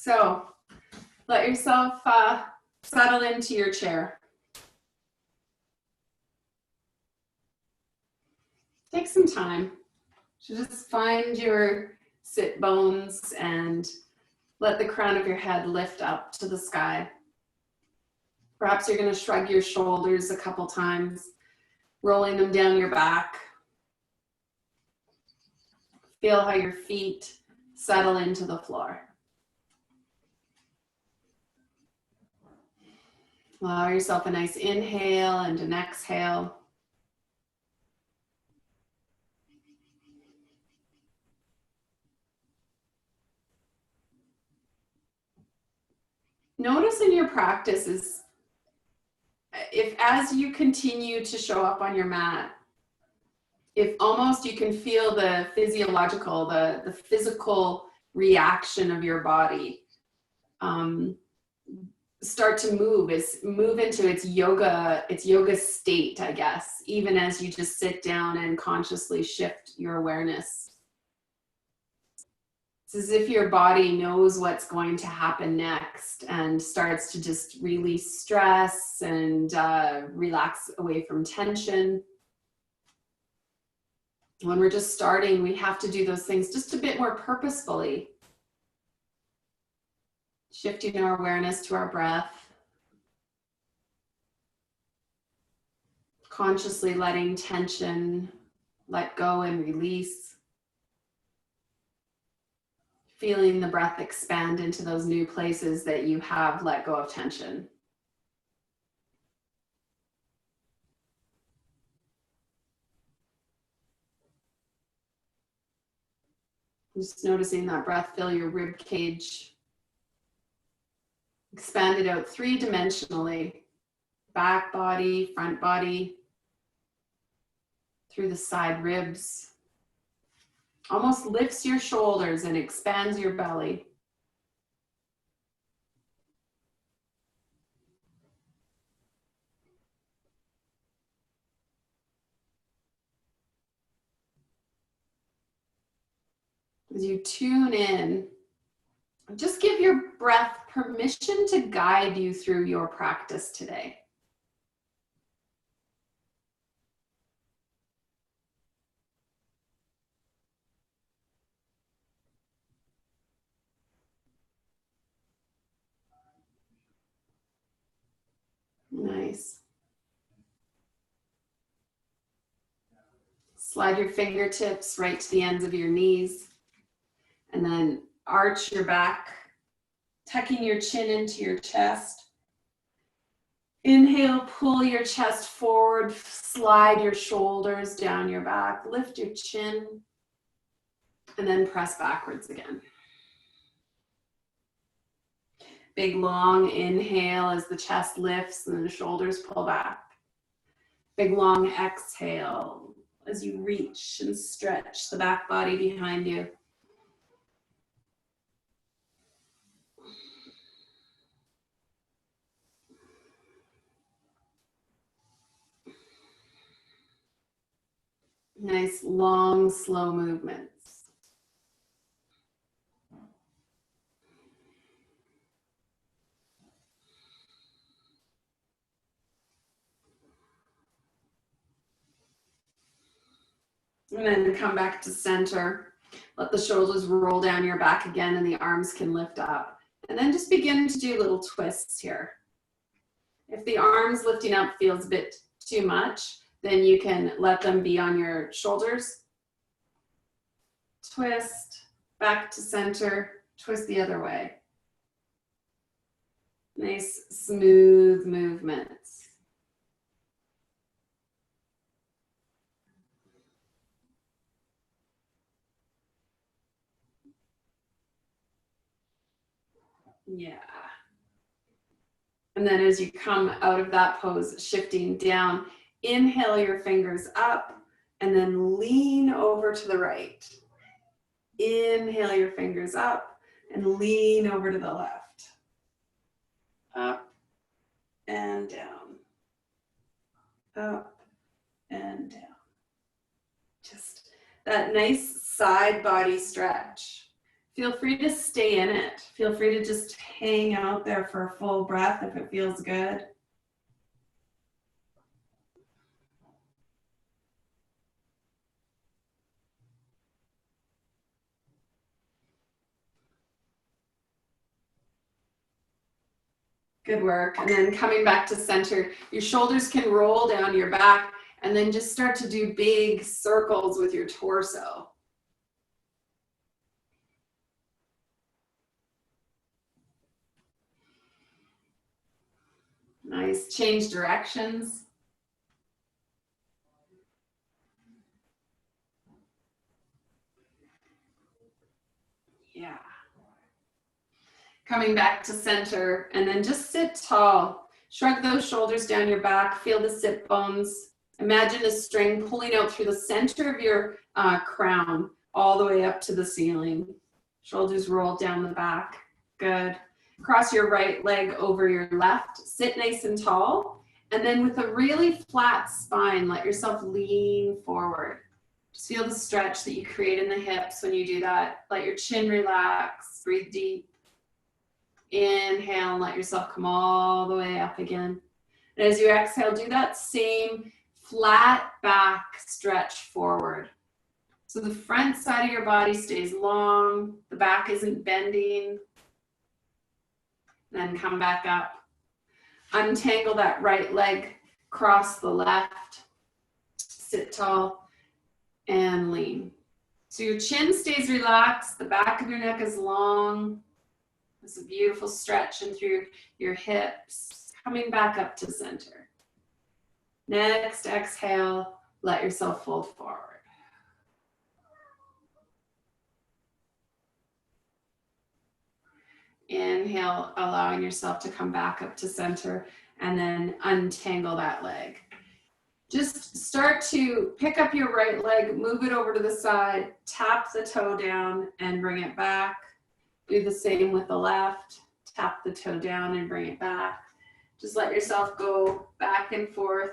So let yourself settle into your chair. Take some time to just find your sit bones and let the crown of your head lift up to the sky. Perhaps you're going to shrug your shoulders a couple times, rolling them down your back. Feel how your feet settle into the floor. Allow yourself a nice inhale and an exhale. Notice in your practice if as you continue to show up on your mat, if almost you can feel the physiological, the physical reaction of your body start to move into its yoga state, I guess, even as you just sit down and consciously shift your awareness. It's as if your body knows what's going to happen next and starts to just release stress and relax away from tension. When we're just starting, we have to do those things just a bit more purposefully. Shifting our awareness to our breath. Consciously letting tension let go and release. Feeling the breath expand into those new places that you have let go of tension. Just noticing that breath fill your rib cage. Expand it out three-dimensionally. Back body, front body, through the side ribs. Almost lifts your shoulders and expands your belly. As you tune in, just give your breath permission to guide you through your practice today. Nice. Slide your fingertips right to the ends of your knees, and then arch your back, tucking your chin into your chest. Inhale, pull your chest forward, slide your shoulders down your back, lift your chin, and then press backwards again. Big long inhale as the chest lifts and the shoulders pull back. Big long exhale as you reach and stretch the back body behind you. Nice, long, slow movements. And then come back to center. Let the shoulders roll down your back again and the arms can lift up. And then just begin to do little twists here. If the arms lifting up feels a bit too much, then you can let them be on your shoulders. Twist, back to center, twist the other way. Nice, smooth movements. Yeah. And then as you come out of that pose, shifting down, inhale your fingers up and then lean over to the right. Inhale your fingers up and lean over to the left. Up and down. Up and down. Just that nice side body stretch. Feel free to stay in it. Feel free to just hang out there for a full breath if it feels good. Good work. And then coming back to center, your shoulders can roll down your back and then just start to do big circles with your torso. Nice. Change directions. Yeah. Coming back to center and then just sit tall. Shrug those shoulders down your back. Feel the sit bones. Imagine a string pulling out through the center of your crown all the way up to the ceiling. Shoulders roll down the back. Good. Cross your right leg over your left. Sit nice and tall. And then with a really flat spine, let yourself lean forward. Just feel the stretch that you create in the hips when you do that. Let your chin relax. Breathe deep. Inhale and let yourself come all the way up again. And as you exhale, do that same flat back stretch forward. So the front side of your body stays long, the back isn't bending. Then come back up. Untangle that right leg, cross the left, sit tall and lean. So your chin stays relaxed, the back of your neck is long. It's a beautiful stretch in through your hips, coming back up to center. Next exhale, let yourself fold forward. Inhale, allowing yourself to come back up to center and then untangle that leg. Just start to pick up your right leg, move it over to the side, tap the toe down and bring it back. Do the same with the left. Tap the toe down and bring it back. Just let yourself go back and forth.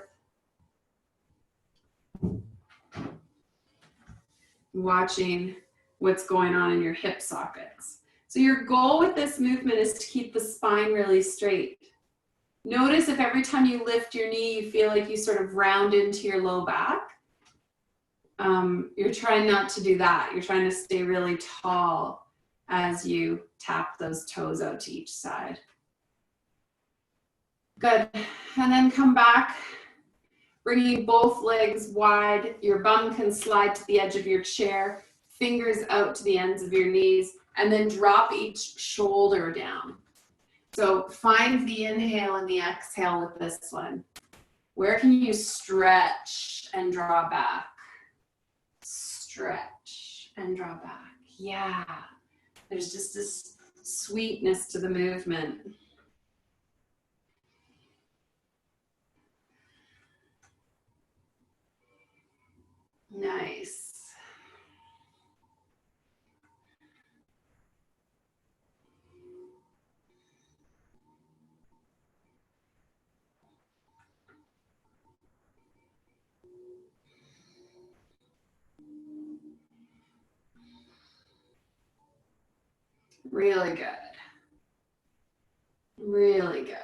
Watching what's going on in your hip sockets. So your goal with this movement is to keep the spine really straight. Notice if every time you lift your knee, you feel like you sort of round into your low back. You're trying not to do that. You're trying to stay really tall as you tap those toes out to each side. Good. And then come back, bringing both legs wide. Your bum can slide to the edge of your chair, fingers out to the ends of your knees, and then drop each shoulder down. So find the inhale and the exhale with this one. Where can you stretch and draw back? Stretch and draw back. Yeah. There's just this sweetness to the movement. Nice. Really good. Really good.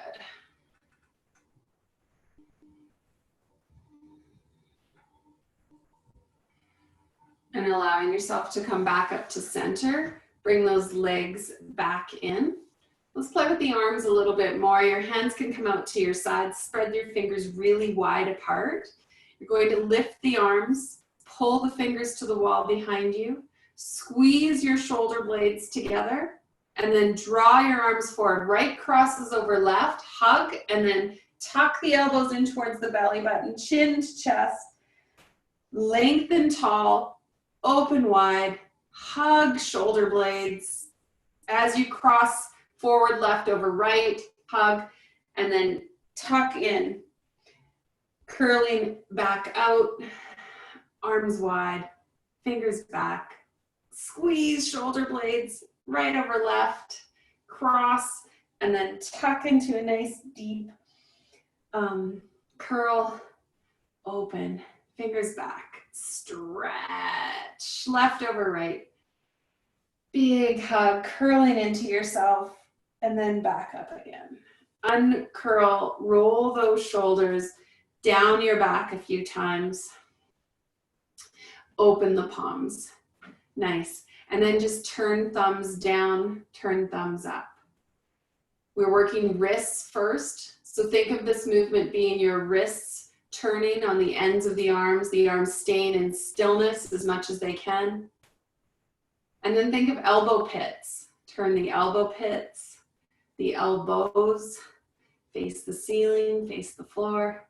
And allowing yourself to come back up to center. Bring those legs back in. Let's play with the arms a little bit more. Your hands can come out to your sides. Spread your fingers really wide apart. You're going to lift the arms, pull the fingers to the wall behind you, squeeze your shoulder blades together, and then draw your arms forward. Right crosses over left, hug, and then tuck the elbows in towards the belly button, chin to chest, lengthen tall, open wide, hug shoulder blades. As you cross forward, left over right, hug, and then tuck in, curling back out, arms wide, fingers back, squeeze shoulder blades, right over left, cross, and then tuck into a nice deep curl, open, fingers back, stretch, left over right. Big hug, curling into yourself, and then back up again. Uncurl, roll those shoulders down your back a few times. Open the palms. Nice. And then just turn thumbs down, turn thumbs up. We're working wrists first. So think of this movement being your wrists turning on the ends of the arms staying in stillness as much as they can. And then think of elbow pits. Turn the elbow pits, the elbows, face the ceiling, face the floor.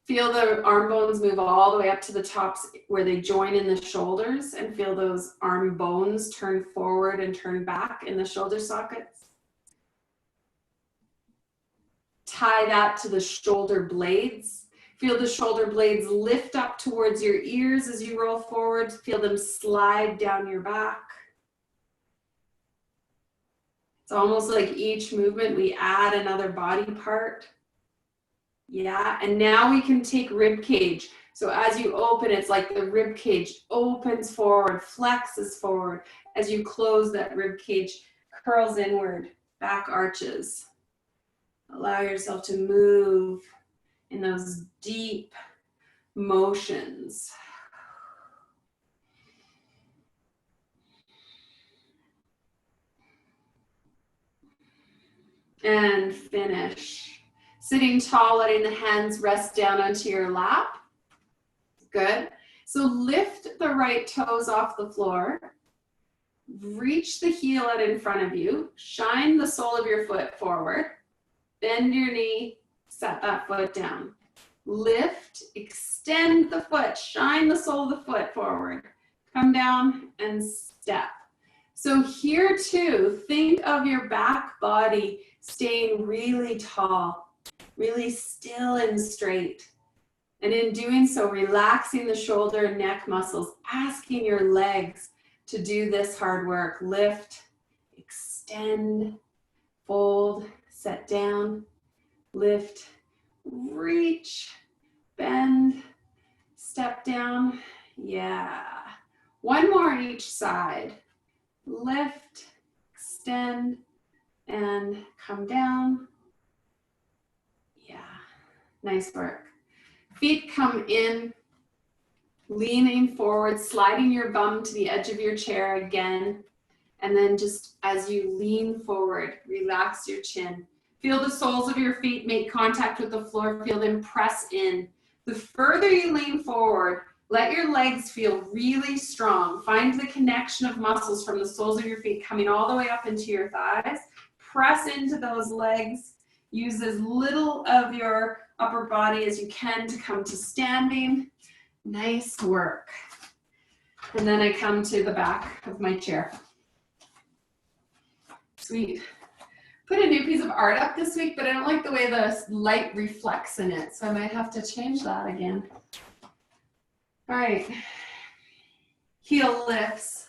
Feel the arm bones move all the way up to the tops where they join in the shoulders, and feel those arm bones turn forward and turn back in the shoulder sockets. Tie that to the shoulder blades. Feel the shoulder blades lift up towards your ears as you roll forward. Feel them slide down your back. It's almost like each movement we add another body part. Yeah, and now we can take rib cage. So as you open, it's like the rib cage opens forward, flexes forward. As you close, that rib cage curls inward, back arches. Allow yourself to move in those deep motions. And finish. Sitting tall, letting the hands rest down onto your lap. Good. So lift the right toes off the floor. Reach the heel out in front of you. Shine the sole of your foot forward. Bend your knee, set that foot down. Lift, extend the foot, shine the sole of the foot forward. Come down and step. So here too, think of your back body staying really tall, really still and straight. And in doing so, relaxing the shoulder and neck muscles, asking your legs to do this hard work. Lift, extend, fold, set down, lift, reach, bend, step down. Yeah. One more each side. Lift, extend, and come down. Yeah. Nice work. Feet come in, leaning forward, sliding your bum to the edge of your chair again. And then just as you lean forward, relax your chin. Feel the soles of your feet make contact with the floor. Feel them press in. The further you lean forward, let your legs feel really strong. Find the connection of muscles from the soles of your feet coming all the way up into your thighs. Press into those legs. Use as little of your upper body as you can to come to standing. Nice work. And then I come to the back of my chair. Sweet. Put a new piece of art up this week, but I don't like the way the light reflects in it, so I might have to change that again. All right. Heel lifts.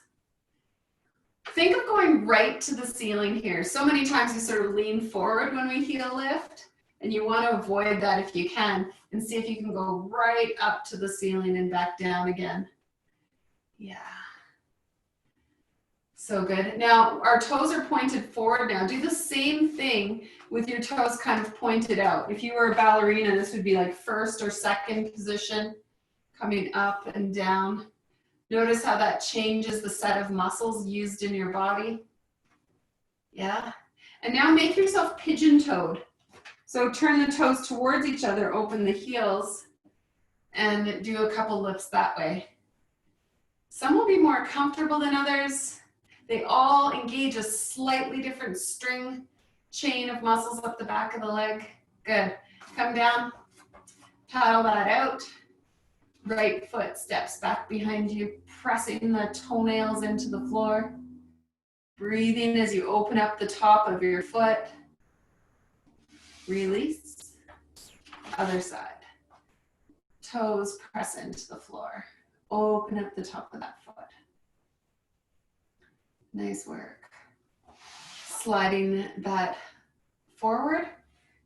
Think of going right to the ceiling here. So many times we sort of lean forward when we heel lift, and you want to avoid that if you can, and see if you can go right up to the ceiling and back down again. Yeah. So good. Now our toes are pointed forward now. Do the same thing with your toes kind of pointed out. If you were a ballerina, this would be like first or second position, coming up and down. Notice how that changes the set of muscles used in your body. Yeah. And now make yourself pigeon-toed. So turn the toes towards each other, open the heels, and do a couple lifts that way. Some will be more comfortable than others. They all engage a slightly different string chain of muscles up the back of the leg. Good. Come down, paddle that out. Right foot steps back behind you, pressing the toenails into the floor. Breathing as you open up the top of your foot. Release. Other side. Toes press into the floor. Open up the top of that foot. Nice work. Sliding that forward.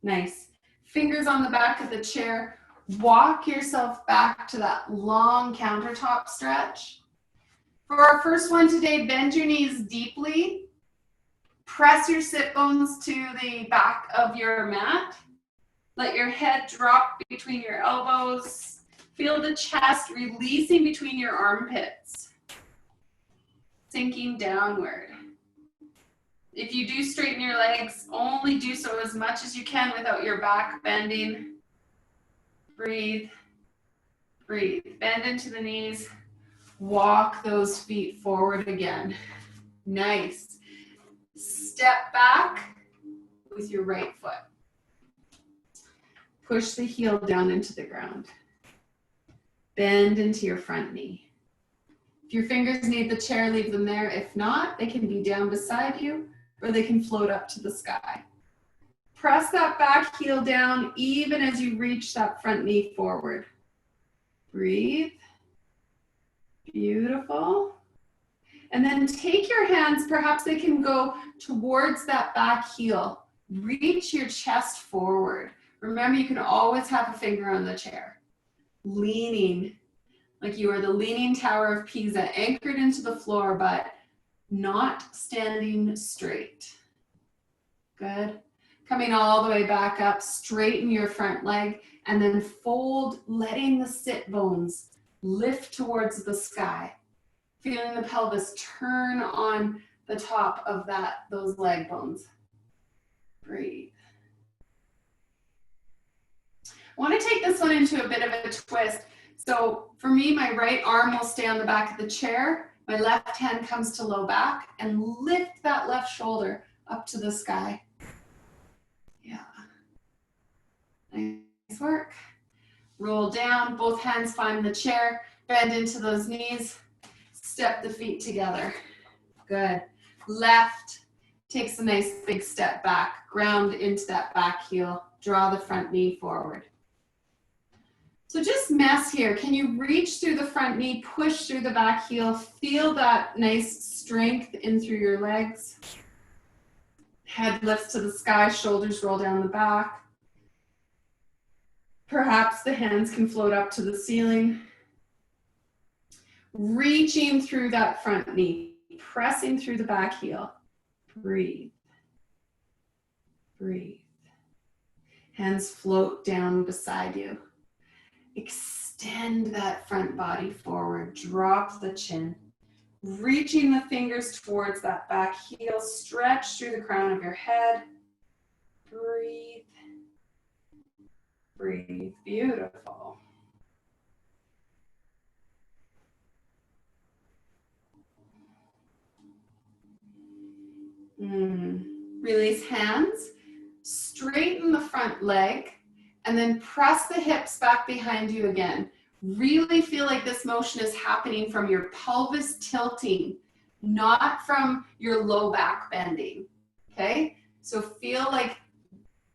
Nice. Fingers on the back of the chair. Walk yourself back to that long countertop stretch. For our first one today, bend your knees deeply. Press your sit bones to the back of your mat. Let your head drop between your elbows. Feel the chest releasing between your armpits. Sinking downward. If you do straighten your legs, only do so as much as you can without your back bending. Breathe. Breathe. Bend into the knees. Walk those feet forward again. Nice. Step back with your right foot. Push the heel down into the ground. Bend into your front knee. If your fingers need the chair, leave them there. If not, they can be down beside you or they can float up to the sky. Press that back heel down even as you reach that front knee forward. Breathe. Beautiful. And then take your hands, perhaps they can go towards that back heel. Reach your chest forward. Remember, you can always have a finger on the chair. Leaning, like you are the Leaning Tower of Pisa, anchored into the floor, but not standing straight. Good. Coming all the way back up, straighten your front leg, and then fold, letting the sit bones lift towards the sky. Feeling the pelvis turn on the top of those leg bones. Breathe. I want to take this one into a bit of a twist. So for me, my right arm will stay on the back of the chair. My left hand comes to low back and lift that left shoulder up to the sky. Yeah. Nice work. Roll down, both hands find the chair, bend into those knees, step the feet together. Good. Left takes a nice big step back, ground into that back heel, draw the front knee forward. So just mess here. Can you reach through the front knee, push through the back heel, feel that nice strength in through your legs. Head lifts to the sky, shoulders roll down the back. Perhaps the hands can float up to the ceiling. Reaching through that front knee, pressing through the back heel. Breathe. Breathe. Hands float down beside you. Extend that front body forward, drop the chin, reaching the fingers towards that back heel, stretch through the crown of your head. Breathe. Breathe. Beautiful. Release hands, straighten the front leg, and then press the hips back behind you again. Really feel like this motion is happening from your pelvis tilting, not from your low back bending, okay? So feel like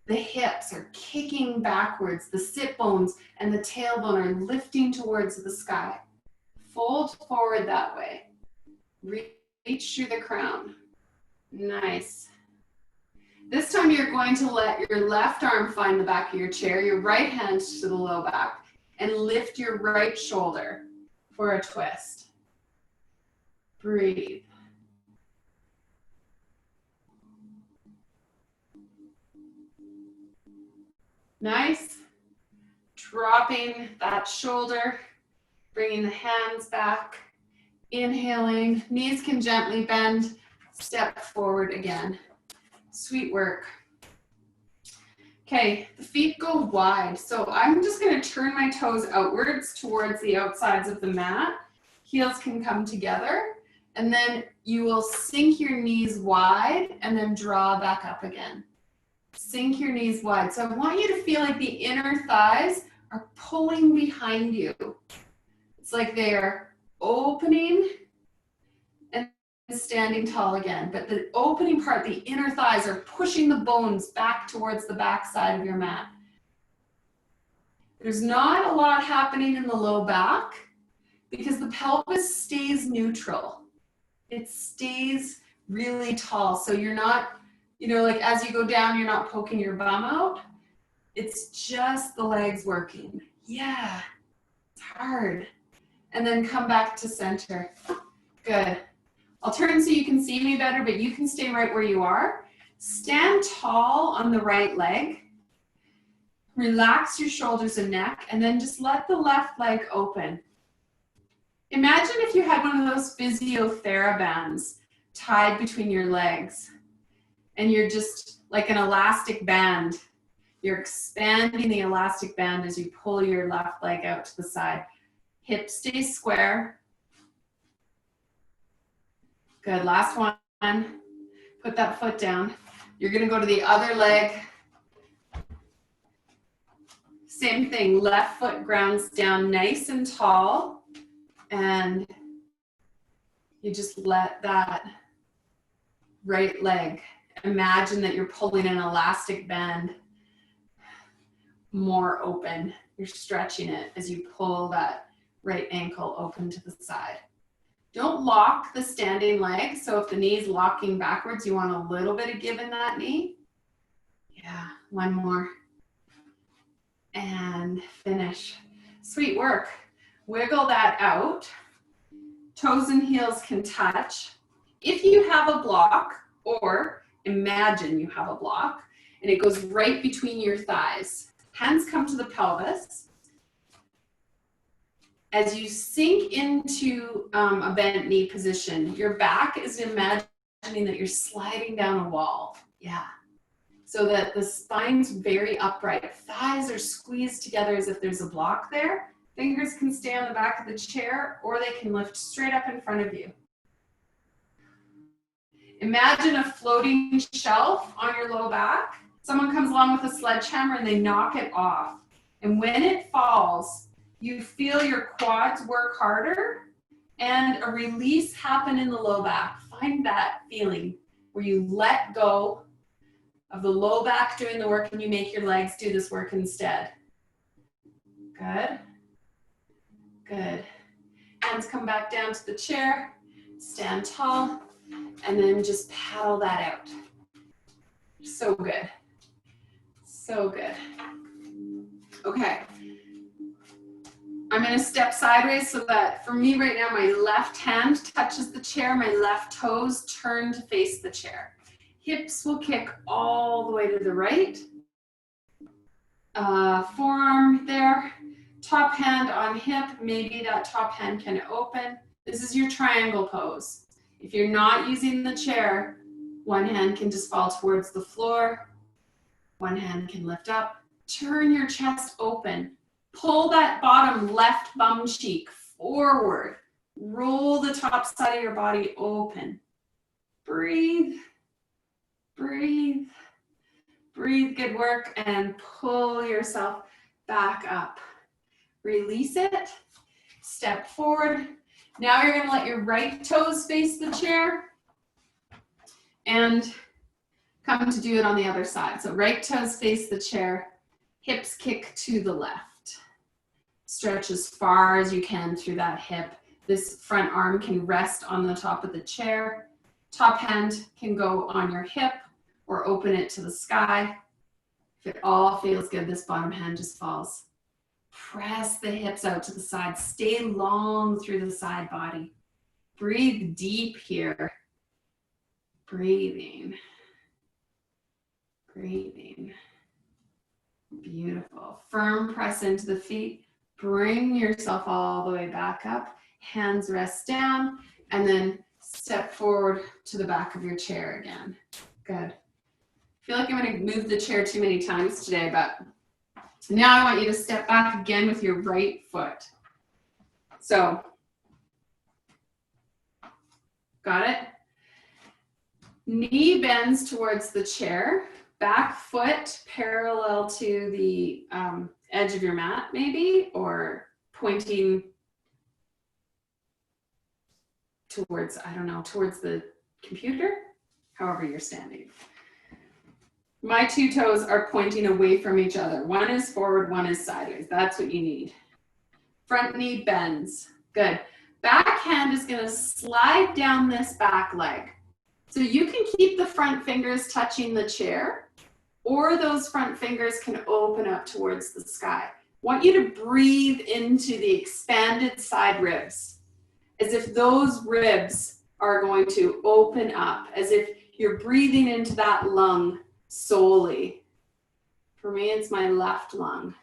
the hips are kicking backwards, the sit bones and the tailbone are lifting towards the sky. Fold forward that way. Reach through the crown. Nice. This time you're going to let your left arm find the back of your chair, your right hand to the low back, and lift your right shoulder for a twist. Breathe. Nice. Dropping that shoulder, bringing the hands back, inhaling, knees can gently bend, step forward again. Sweet work. Okay, the feet go wide. So I'm just going to turn my toes outwards towards the outsides of the mat. Heels can come together. And then you will sink your knees wide and then draw back up again. Sink your knees wide. So I want you to feel like the inner thighs are pulling behind you. It's like they're opening and standing tall again, but the opening part, the inner thighs are pushing the bones back towards the back side of your mat. There's not a lot happening in the low back because the pelvis stays neutral. It stays really tall. So you're not, like as you go down, you're not poking your bum out. It's just the legs working. Yeah, it's hard. And then come back to center. Good. I'll turn so you can see me better, but you can stay right where you are. Stand tall on the right leg. Relax your shoulders and neck, and then just let the left leg open. Imagine if you had one of those physiotherabands tied between your legs, and you're just like an elastic band. You're expanding the elastic band as you pull your left leg out to the side. Hips stay square. Good, last one. Put that foot down. You're gonna go to the other leg. Same thing, left foot grounds down nice and tall, and you just let that right leg, imagine that you're pulling an elastic band more open. You're stretching it as you pull that right ankle open to the side. Don't lock the standing leg, so if the knee is locking backwards, you want a little bit of give in that knee. Yeah, one more. And finish. Sweet work. Wiggle that out. Toes and heels can touch. If you have a block, or imagine you have a block, and it goes right between your thighs, hands come to the pelvis. As you sink into a bent knee position, your back is imagining that you're sliding down a wall. Yeah. So that the spine's very upright. Thighs are squeezed together as if there's a block there. Fingers can stay on the back of the chair, or they can lift straight up in front of you. Imagine a floating shelf on your low back. Someone comes along with a sledgehammer and they knock it off. And when it falls, you feel your quads work harder and a release happen in the low back. Find that feeling where you let go of the low back doing the work and you make your legs do this work instead. Good. Good. Hands come back down to the chair, stand tall, and then just paddle that out. So good. So good. Okay. I'm going to step sideways so that for me right now, my left hand touches the chair, my left toes turn to face the chair. Hips will kick all the way to the right. Forearm there. Top hand on hip, maybe that top hand can open. This is your triangle pose. If you're not using the chair, one hand can just fall towards the floor. One hand can lift up. Turn your chest open. Pull that bottom left bum cheek forward. Roll the top side of your body open. Breathe. Breathe. Breathe, good work, and pull yourself back up. Release it. Step forward. Now you're going to let your right toes face the chair and come to do it on the other side. So right toes face the chair, hips kick to the left. Stretch as far as you can through that hip. This front arm can rest on the top of the chair. Top hand can go on your hip or open it to the sky. If it all feels good, this bottom hand just falls. Press the hips out to the side. Stay long through the side body. Breathe deep here. Breathing. Breathing. Beautiful. Firm press into the feet. Bring yourself all the way back up. Hands rest down. And then step forward to the back of your chair again. Good. I feel like I'm going to move the chair too many times today, but now I want you to step back again with your right foot. So, got it? Knee bends towards the chair. Back foot parallel to the edge of your mat, maybe, or pointing towards, I don't know, towards the computer, however you're standing. My two toes are pointing away from each other. One is forward, one is sideways. That's what you need. Front knee bends. Good. Back hand is going to slide down this back leg. So you can keep the front fingers touching the chair, or those front fingers can open up towards the sky. I want you to breathe into the expanded side ribs. as if those ribs are going to open up, as if you're breathing into that lung solely. For me, it's my left lung.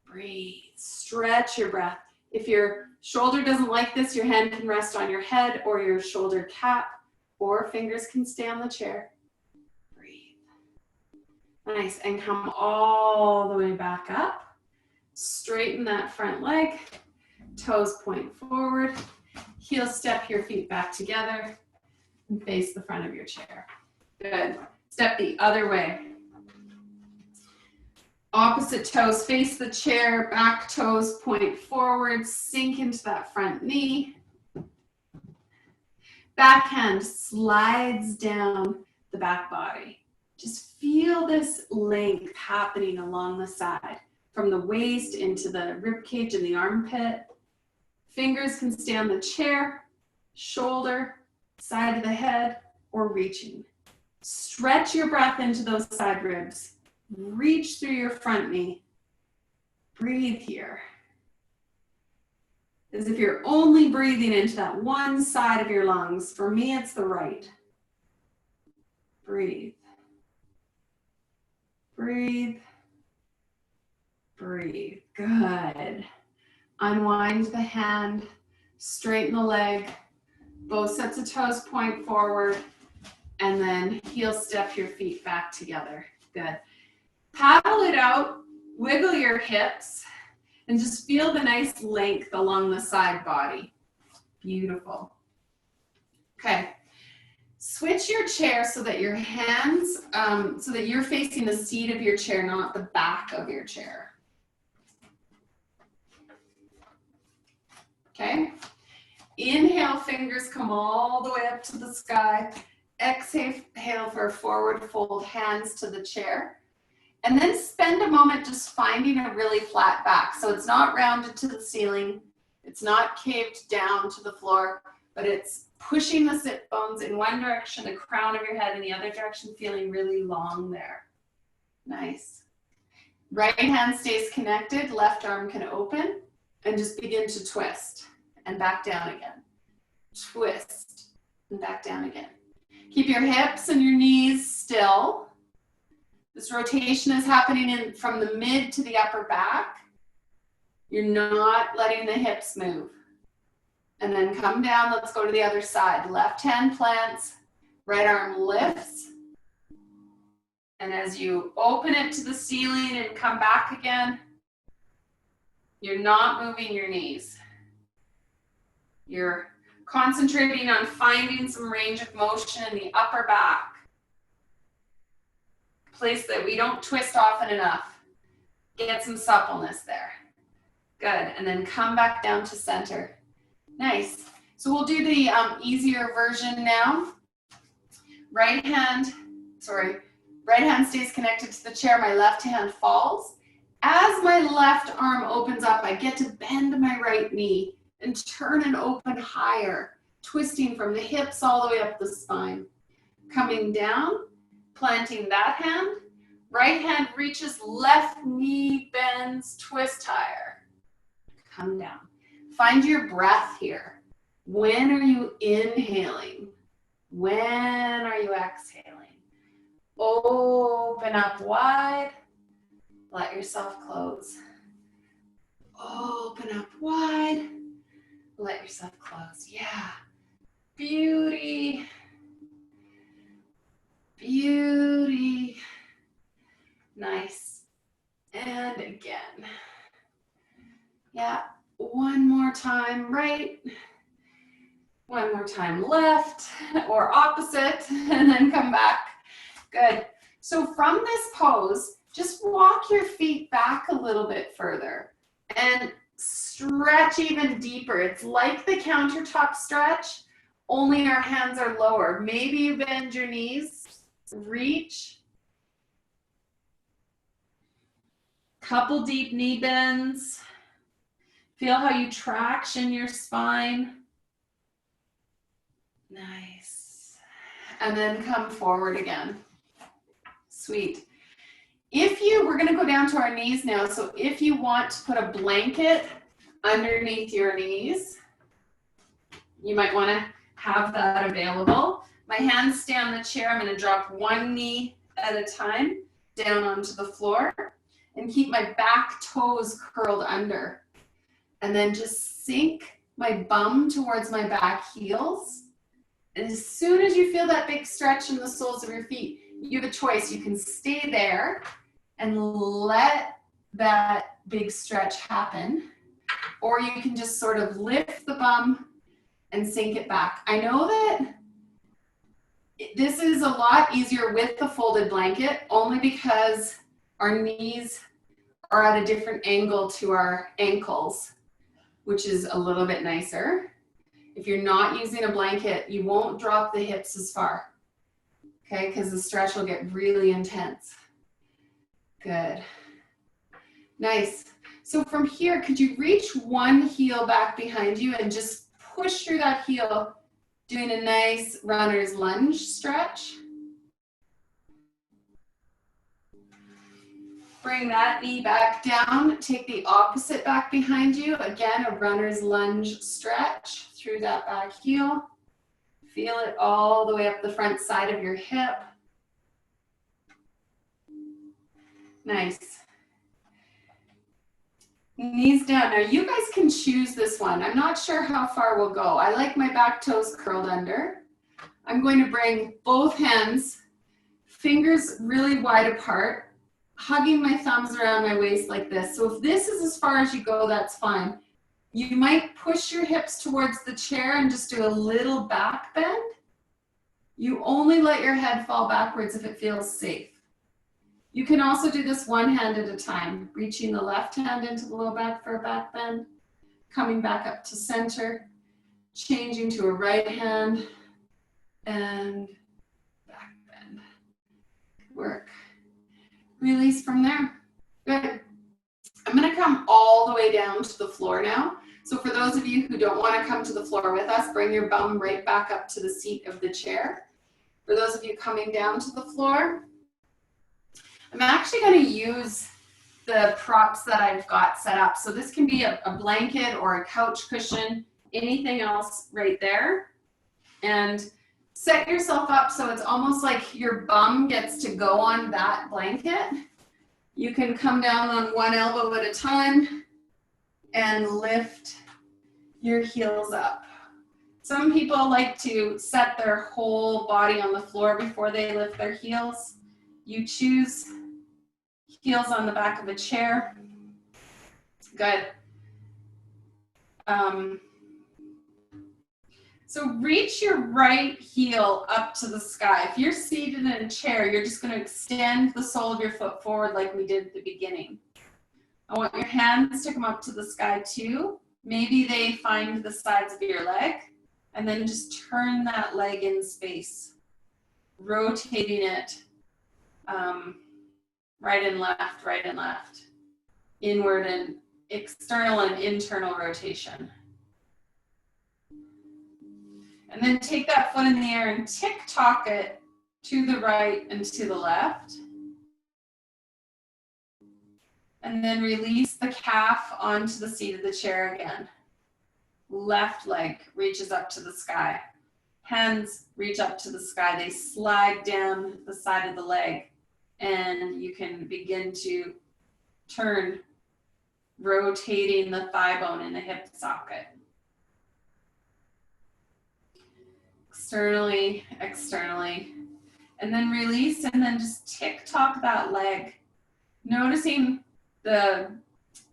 Breathe, stretch your breath. If your shoulder doesn't like this, your hand can rest on your head or your shoulder cap, or fingers can stay on the chair. Breathe. Nice, and come all the way back up. Straighten that front leg, toes point forward, heel step your feet back together, and face the front of your chair. Good. Step the other way. Opposite toes face the chair, back toes point forward, sink into that front knee. Back hand slides down the back body. Just feel this length happening along the side, from the waist into the rib cage and the armpit. Fingers can stay on the chair, shoulder, side of the head, or reaching. Stretch your breath into those side ribs. Reach through your front knee. Breathe here. As if you're only breathing into that one side of your lungs. For me, it's the right. Breathe. Breathe. Breathe. Good. Unwind the hand. Straighten the leg. Both sets of toes point forward. And then heel step your feet back together. Good. Paddle it out. Wiggle your hips. And just feel the nice length along the side body. Beautiful. Okay. Switch your chair so that your hands, so that you're facing the seat of your chair, not the back of your chair. Okay. Inhale, fingers come all the way up to the sky. Exhale for a forward fold, hands to the chair. And then spend a moment just finding a really flat back. So it's not rounded to the ceiling. It's not caved down to the floor, but it's pushing the sit bones in one direction, the crown of your head in the other direction, feeling really long there. Nice. Right hand stays connected, left arm can open, and just begin to twist and back down again. Twist and back down again. Keep your hips and your knees still. This rotation is happening from the mid to the upper back. You're not letting the hips move. And then come down, let's go to the other side. Left hand plants, right arm lifts. And as you open it to the ceiling and come back again, you're not moving your knees. You're concentrating on finding some range of motion in the upper back. Place that we don't twist often enough. Get some suppleness there. Good, and then come back down to center. Nice. So we'll do the easier version now. Right hand stays connected to the chair. My left hand falls. As my left arm opens up, I get to bend my right knee and turn and open higher, twisting from the hips all the way up the spine. Coming down, planting that hand. Right hand reaches, left knee bends, twist higher. Come down. Find your breath here. When are you inhaling? When are you exhaling? Open up wide. Let yourself close. Open up wide. Let yourself close. Yeah. Beauty. Beauty. Nice. And again. Yeah. One more time right. One more time left or opposite, and then come back. Good. So from this pose, just walk your feet back a little bit further and stretch even deeper. It's like the countertop stretch, only our hands are lower. Maybe you bend your knees, reach. Couple deep knee bends. Feel how you traction your spine. Nice. And then come forward again. Sweet. We're going to go down to our knees now. So if you want to put a blanket underneath your knees, You might want to have that available. My hands stay on the chair. I'm going to drop one knee at a time down onto the floor and keep my back toes curled under. And then just sink my bum towards my back heels. And as soon as you feel that big stretch in the soles of your feet, you have a choice. You can stay there and let that big stretch happen, or you can just sort of lift the bum and sink it back. I know that this is a lot easier with the folded blanket, only because our knees are at a different angle to our ankles, which is a little bit nicer. If you're not using a blanket, you won't drop the hips as far, okay? Because the stretch will get really intense. Good. Nice. So from here, could you reach one heel back behind you and just push through that heel, doing a nice runner's lunge stretch? Bring that knee back down. Take the opposite back behind you. Again, a runner's lunge stretch through that back heel. Feel it all the way up the front side of your hip. Nice. Knees down. Now you guys can choose this one. I'm not sure how far we'll go. I like my back toes curled under. I'm going to bring both hands, fingers really wide apart, hugging my thumbs around my waist like this. So if this is as far as you go, that's fine. You might push your hips towards the chair and just do a little back bend. You only let your head fall backwards if it feels safe. You can also do this one hand at a time, reaching the left hand into the low back for a back bend, coming back up to center, changing to a right hand, and back bend. Good work. Release from there. Good. I'm going to come all the way down to the floor now. So for those of you who don't want to come to the floor with us, bring your bum right back up to the seat of the chair. For those of you coming down to the floor, I'm actually going to use the props that I've got set up. So this can be a blanket or a couch cushion, anything else right there. And set yourself up so it's almost like your bum gets to go on that blanket. You can come down on one elbow at a time and lift your heels up. Some people like to set their whole body on the floor before they lift their heels. You choose heels on the back of a chair. Good. So reach your right heel up to the sky. If you're seated in a chair, you're just going to extend the sole of your foot forward like we did at the beginning. I want your hands to come up to the sky too. Maybe they find the sides of your leg, and then just turn that leg in space, rotating it right and left, inward and external and internal rotation. And then take that foot in the air and tick-tock it to the right and to the left. And then release the calf onto the seat of the chair again. Left leg reaches up to the sky. Hands reach up to the sky. They slide down the side of the leg. And you can begin to turn, rotating the thigh bone in the hip socket. Externally, externally. And then release, and then just tick-tock that leg. Noticing the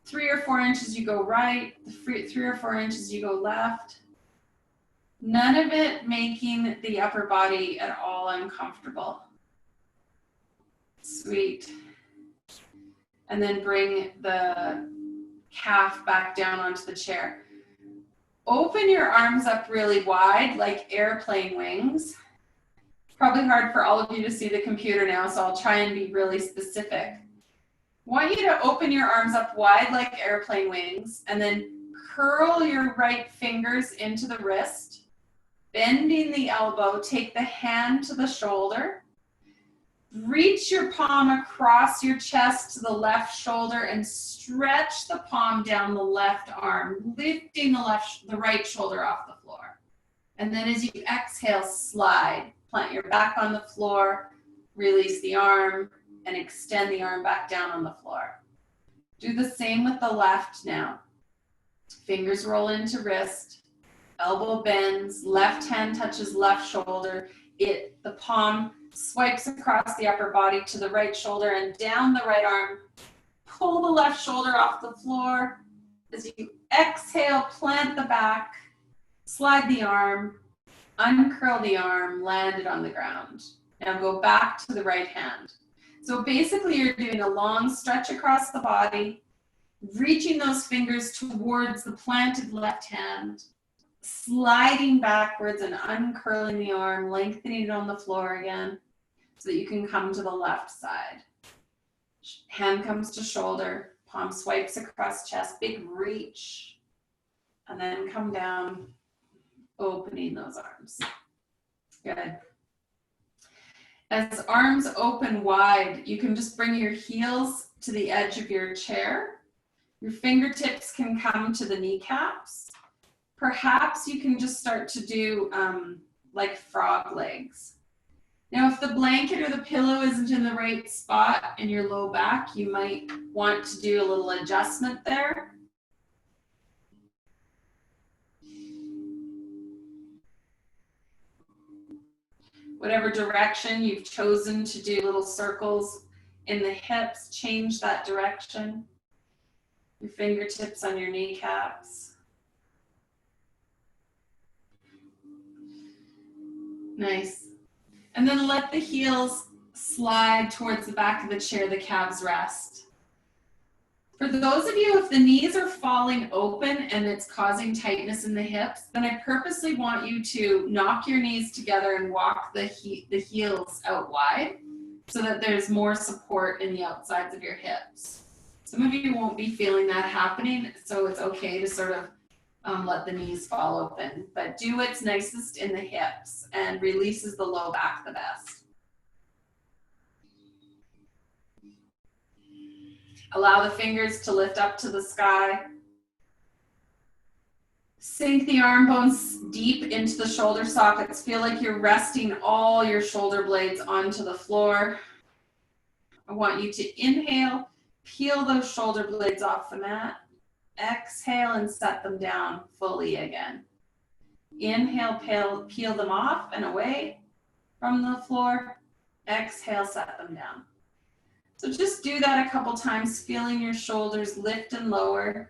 3 or 4 inches you go right, the 3 or 4 inches you go left. None of it making the upper body at all uncomfortable. Sweet. And then bring the calf back down onto the chair. Open your arms up really wide, like airplane wings. It's probably hard for all of you to see the computer now, so I'll try and be really specific. I want you to open your arms up wide like airplane wings, and then curl your right fingers into the wrist, bending the elbow, take the hand to the shoulder, reach your palm across your chest to the left shoulder and stretch the palm down the left arm, lifting the right shoulder off the floor. And then as you exhale, slide. Plant your back on the floor, release the arm, and extend the arm back down on the floor. Do the same with the left now. Fingers roll into wrist, elbow bends, left hand touches left shoulder. The palm swipes across the upper body to the right shoulder and down the right arm. Pull the left shoulder off the floor. As you exhale, plant the back, slide the arm, uncurl the arm, land it on the ground. Now go back to the right hand. So basically you're doing a long stretch across the body, reaching those fingers towards the planted left hand, sliding backwards and uncurling the arm, lengthening it on the floor again so that you can come to the left side. Hand comes to shoulder, palm swipes across chest, big reach, and then come down, opening those arms. Good. As arms open wide, you can just bring your heels to the edge of your chair. Your fingertips can come to the kneecaps. Perhaps you can just start to do like frog legs. Now, if the blanket or the pillow isn't in the right spot in your low back, you might want to do a little adjustment there. Whatever direction you've chosen to do little circles in the hips, change that direction. Your fingertips on your kneecaps. Nice. And then let the heels slide towards the back of the chair, the calves rest. For those of you, if the knees are falling open and it's causing tightness in the hips, then I purposely want you to knock your knees together and walk the heels out wide so that there's more support in the outsides of your hips. Some of you won't be feeling that happening, so it's okay to sort of let the knees fall open, but do what's nicest in the hips and releases the low back the best. Allow the fingers to lift up to the sky. Sink the arm bones deep into the shoulder sockets. Feel like you're resting all your shoulder blades onto the floor. I want you to inhale, peel those shoulder blades off the mat. Exhale and set them down fully again. Inhale, peel them off and away from the floor. Exhale, set them down. So just do that a couple times, feeling your shoulders lift and lower.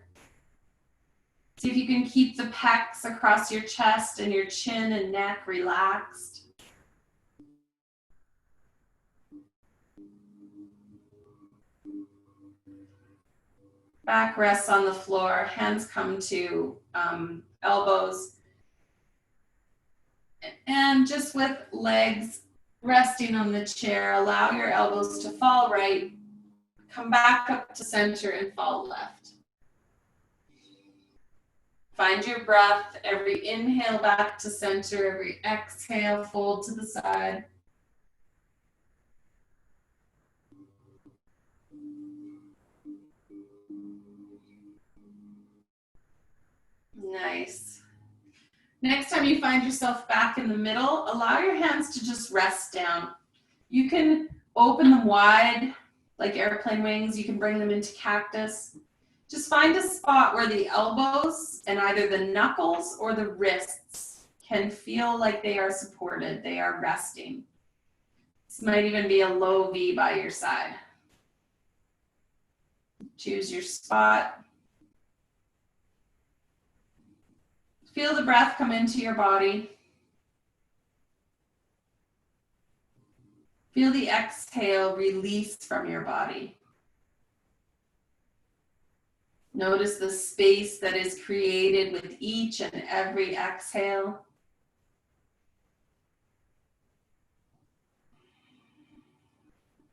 See if you can keep the pecs across your chest and your chin and neck relaxed. Back rests on the floor, hands come to elbows. And just with legs resting on the chair, allow your elbows to fall right, come back up to center and fall left. Find your breath, every inhale back to center, every exhale fold to the side. Nice. Next time you find yourself back in the middle, allow your hands to just rest down. You can open them wide like airplane wings. You can bring them into cactus. Just find a spot where the elbows and either the knuckles or the wrists can feel like they are supported, they are resting. This might even be a low V by your side. Choose your spot. Feel the breath come into your body. Feel the exhale release from your body. Notice the space that is created with each and every exhale.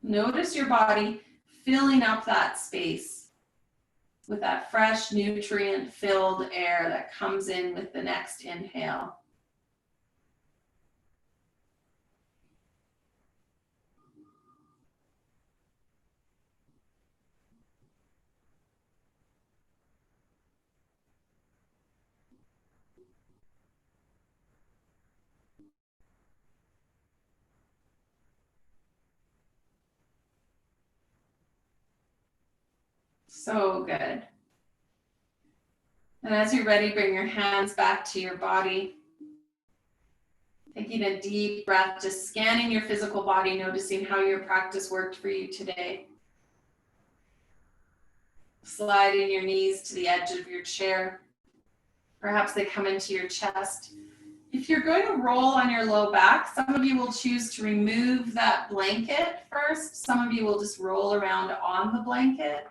Notice your body filling up that space with that fresh, nutrient-filled air that comes in with the next inhale. So good. And as you're ready, bring your hands back to your body. Taking a deep breath, just scanning your physical body, noticing how your practice worked for you today. Sliding your knees to the edge of your chair. Perhaps they come into your chest. If you're going to roll on your low back, some of you will choose to remove that blanket first. Some of you will just roll around on the blanket.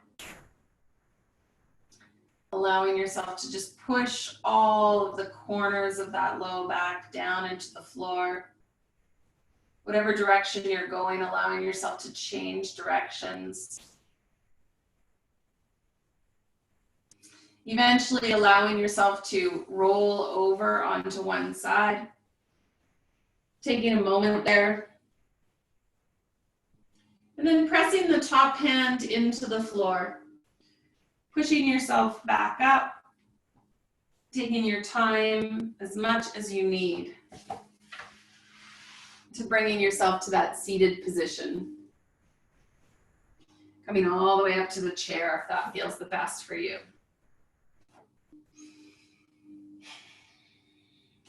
Allowing yourself to just push all of the corners of that low back down into the floor. Whatever direction you're going, allowing yourself to change directions. Eventually allowing yourself to roll over onto one side. Taking a moment there. And then pressing the top hand into the floor. Pushing yourself back up. Taking your time as much as you need to bringing yourself to that seated position. Coming all the way up to the chair if that feels the best for you.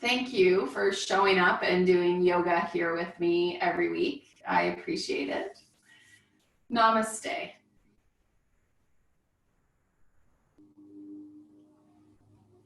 Thank you for showing up and doing yoga here with me every week. I appreciate it. Namaste.